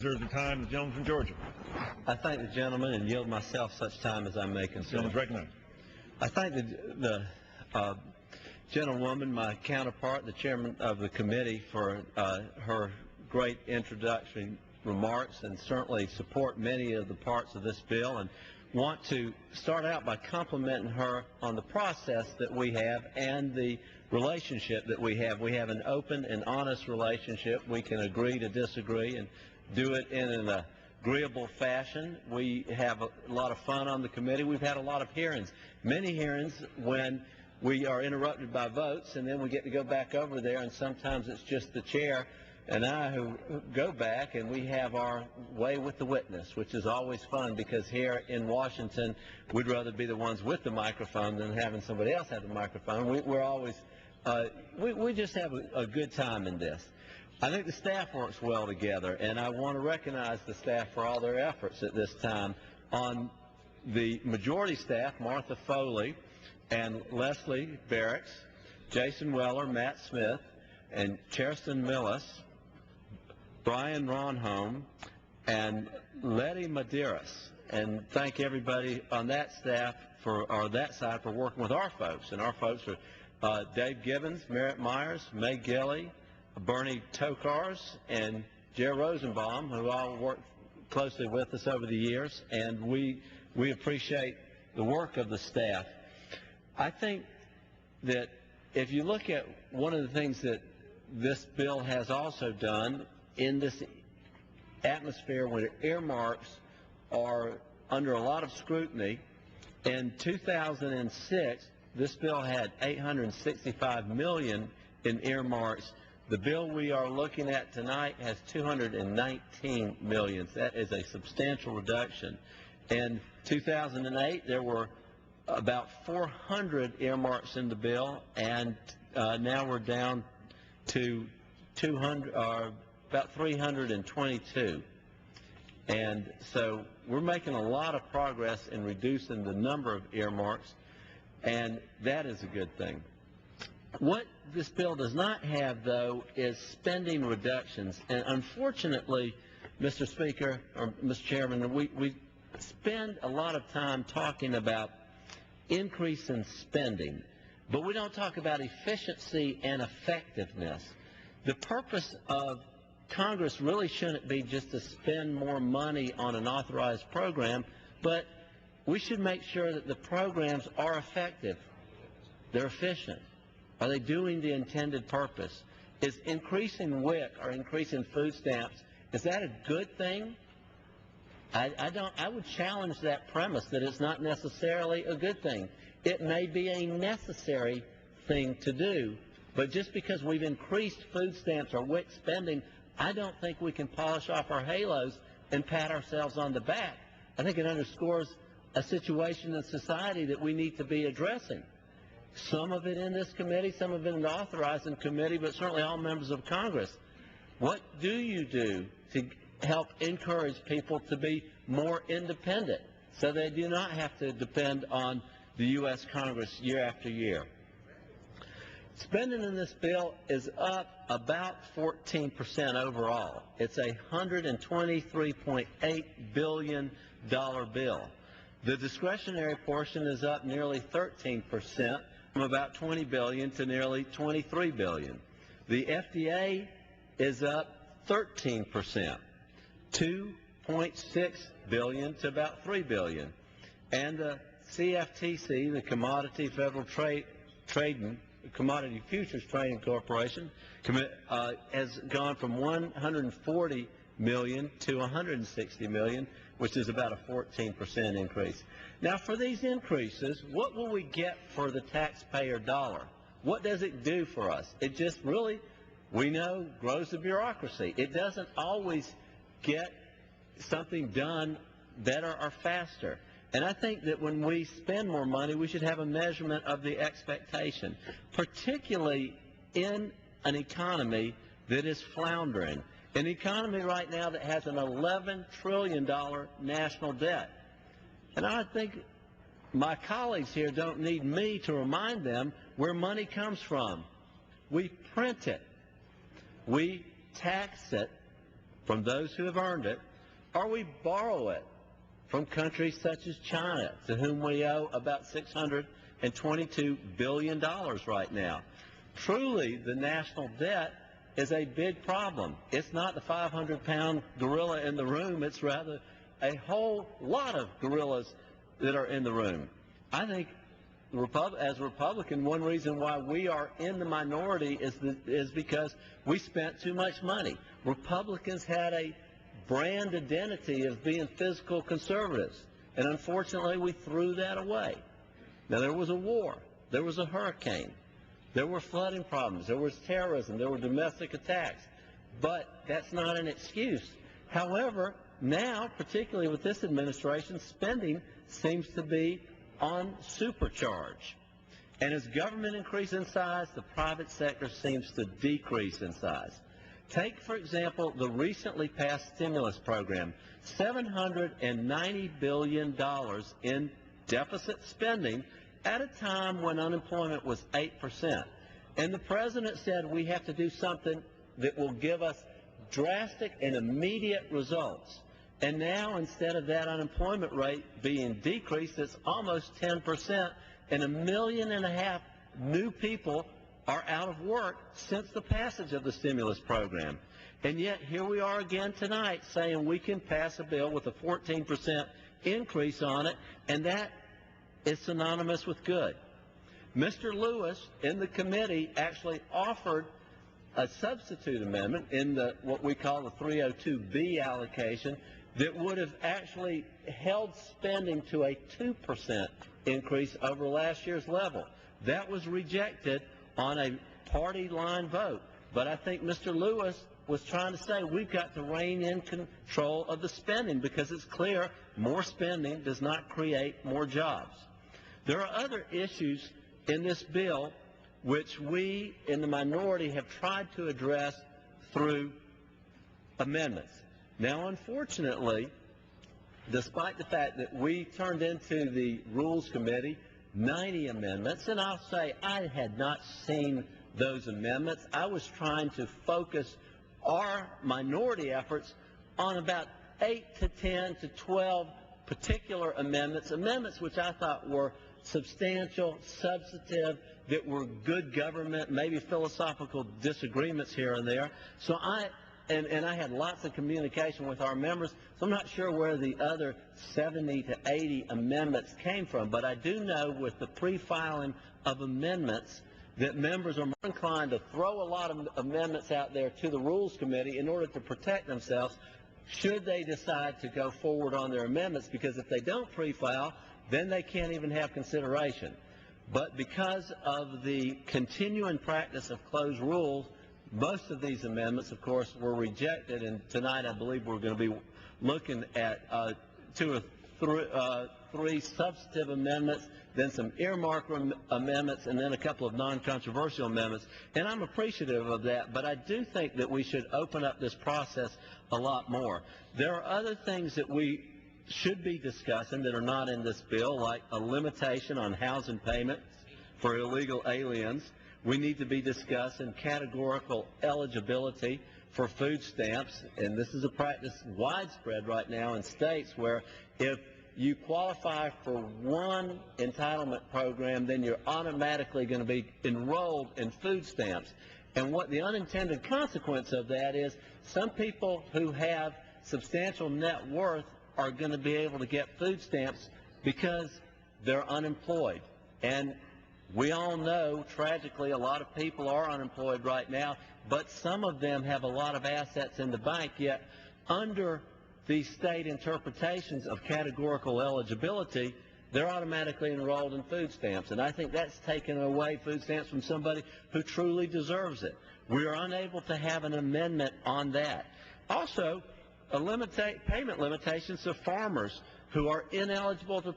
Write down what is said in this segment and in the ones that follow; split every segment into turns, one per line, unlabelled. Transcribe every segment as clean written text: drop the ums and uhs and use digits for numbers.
Reserve the time. The gentleman from Georgia.
I thank the gentleman and yield myself such time as I may consider.
Gentleman's recognized.
I thank the gentlewoman, my counterpart, the chairman of the committee, for her great introductory remarks, and certainly support many of the parts of this bill, and want to start out by complimenting her on the process that we have and the relationship that we have. We have an open and honest relationship. We can agree to disagree and do it in an agreeable fashion. We have a lot of fun on the committee. We've had a lot of hearings, many hearings when we are interrupted by votes, and then we get to go back over there, and sometimes it's just the chair and I who go back, and we have our way with the witness, which is always fun, because here in Washington we'd rather be the ones with the microphone than having somebody else have the microphone. We're always we just have a good time in this. I think the staff works well together, and I want to recognize the staff for all their efforts at this time. On the majority staff, Martha Foley and Leslie Barracks, Jason Weller, Matt Smith, and Cheriston Millis, Brian Ronholm, and Letty Medeiros. And thank everybody on that staff or that side for working with our folks. And our folks are Dave Gibbons, Merritt Myers, May Gilley, Bernie Tokars, and Jerry Rosenbaum, who all worked closely with us over the years. And we appreciate the work of the staff. I think that if you look at one of the things that this bill has also done in this atmosphere where earmarks are under a lot of scrutiny, in 2006 this bill had $865 million in earmarks. The bill we are looking at tonight has $219 million. That is a substantial reduction. In 2008 there were about 400 earmarks in the bill, and now we're down to about 322. And so we're making a lot of progress in reducing the number of earmarks, and that is a good thing. What this bill does not have, though, is spending reductions. And unfortunately, Mr. Speaker, or Mr. Chairman, we spend a lot of time talking about increase in spending, but we don't talk about efficiency and effectiveness. The purpose of Congress really shouldn't be just to spend more money on an authorized program, but we should make sure that the programs are effective, they're efficient. Are they doing the intended purpose? Is increasing WIC or increasing food stamps, is that a good thing? I would challenge that premise that it's not necessarily a good thing. It may be a necessary thing to do, but just because we've increased food stamps or WIC spending, I don't think we can polish off our halos and pat ourselves on the back. I think it underscores a situation in society that we need to be addressing. Some of it in this committee, some of it in the authorizing committee, but certainly all members of Congress. What do you do to help encourage people to be more independent so they do not have to depend on the U.S. Congress year after year? Spending in this bill is up about 14% overall. It's a $123.8 billion bill. The discretionary portion is up nearly 13%, from about $20 billion to nearly $23 billion. The FDA is up 13%, $2.6 billion to about $3 billion. And the CFTC, the Commodity Futures Trading Corporation, has gone from $140 million to $160 million, which is about a 14% increase. Now, for these increases, what will we get for the taxpayer dollar? What does it do for us? It just really, we know, grows the bureaucracy. It doesn't always get something done better or faster. And I think that when we spend more money, we should have a measurement of the expectation, particularly in an economy that is floundering, an economy right now that has an $11 trillion national debt. And I think my colleagues here don't need me to remind them where money comes from. We print it, we tax it, from those who have earned it, or we borrow it from countries such as China, to whom we owe about $622 billion right now. Truly, the national debt is a big problem. It's not the 500-pound gorilla in the room. It's rather a whole lot of gorillas that are in the room. I think, as a Republican, one reason why we are in the minority is because we spent too much money. Republicans had a brand identity of being fiscal conservatives, and unfortunately we threw that away. Now, there was a war, there was a hurricane, there were flooding problems, there was terrorism, there were domestic attacks, but that's not an excuse. However, now, particularly with this administration, spending seems to be on supercharge. And as government increases in size, the private sector seems to decrease in size. Take, for example, the recently passed stimulus program, $790 billion in deficit spending at a time when unemployment was 8%. And the president said we have to do something that will give us drastic and immediate results. And now, instead of that unemployment rate being decreased, it's almost 10%, and 1.5 million new people are out of work since the passage of the stimulus program. And yet, here we are again tonight saying we can pass a bill with a 14% increase on it, and that is synonymous with good. Mr. Lewis, in the committee, actually offered a substitute amendment in what we call the 302B allocation that would have actually held spending to a 2% increase over last year's level. That was rejected on a party line vote. But I think Mr. Lewis was trying to say we've got to rein in control of the spending, because it's clear more spending does not create more jobs. There are other issues in this bill which we in the minority have tried to address through amendments. Now, unfortunately, despite the fact that we turned into the Rules Committee 90 amendments, and I'll say I had not seen those amendments. I was trying to focus our minority efforts on about 8 to 10 to 12 particular amendments which I thought were substantial, substantive, that were good government, maybe philosophical disagreements here and there. So I had lots of communication with our members, so I'm not sure where the other 70 to 80 amendments came from, but I do know with the pre-filing of amendments that members are more inclined to throw a lot of amendments out there to the Rules Committee in order to protect themselves should they decide to go forward on their amendments, because if they don't pre-file, then they can't even have consideration. But because of the continuing practice of closed rules, most of these amendments, of course, were rejected, and tonight I believe we're going to be looking at 2 or 3 substantive amendments, then some earmark amendments, and then a couple of non-controversial amendments. And I'm appreciative of that, but I do think that we should open up this process a lot more. There are other things that we should be discussing that are not in this bill, like a limitation on housing payments for illegal aliens. We need to be discussing categorical eligibility for food stamps, and this is a practice widespread right now in states where if you qualify for one entitlement program, then you're automatically going to be enrolled in food stamps. And what the unintended consequence of that is some people who have substantial net worth are going to be able to get food stamps because they're unemployed. And we all know, tragically, a lot of people are unemployed right now, but some of them have a lot of assets in the bank, yet under the state interpretations of categorical eligibility, they're automatically enrolled in food stamps. And I think that's taking away food stamps from somebody who truly deserves it. We are unable to have an amendment on that. Also, payment limitations of farmers who are ineligible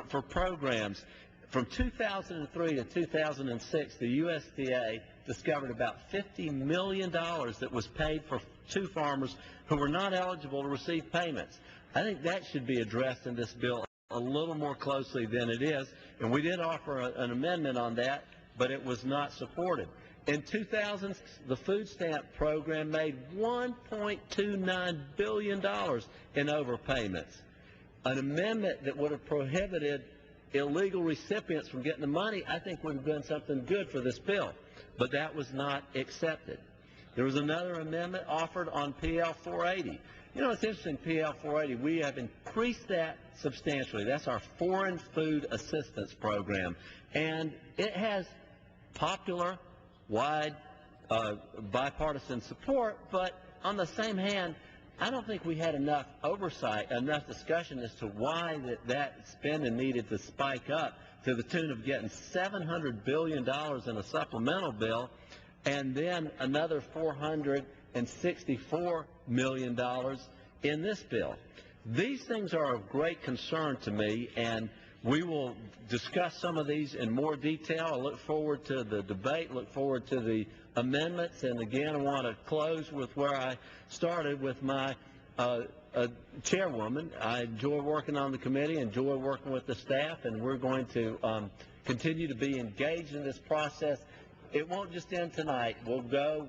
for programs. From 2003 to 2006, the USDA discovered about $50 million that was paid to farmers who were not eligible to receive payments. I think that should be addressed in this bill a little more closely than it is, and we did offer an amendment on that, but it was not supported. In 2000, the food stamp program made $1.29 billion in overpayments. An amendment that would have prohibited illegal recipients from getting the money, I think would have done something good for this bill, but that was not accepted. There was another amendment offered on PL 480. You know, it's interesting, PL 480, we have increased that substantially. That's our Foreign Food Assistance Program, and it has popular, wide, bipartisan support, but on the same hand, I don't think we had enough oversight, enough discussion as to why that spending needed to spike up to the tune of getting $700 billion in a supplemental bill and then another $464 million in this bill. These things are of great concern to me, and we will discuss some of these in more detail. I look forward to the debate, look forward to the amendments, and again I want to close with where I started with my chairwoman. I enjoy working on the committee, enjoy working with the staff, and we're going to continue to be engaged in this process. It won't just end tonight. We're going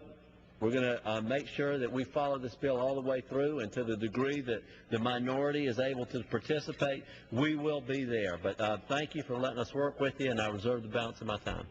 to make sure that we follow this bill all the way through, and to the degree that the minority is able to participate, we will be there. But thank you for letting us work with you, and I reserve the balance of my time.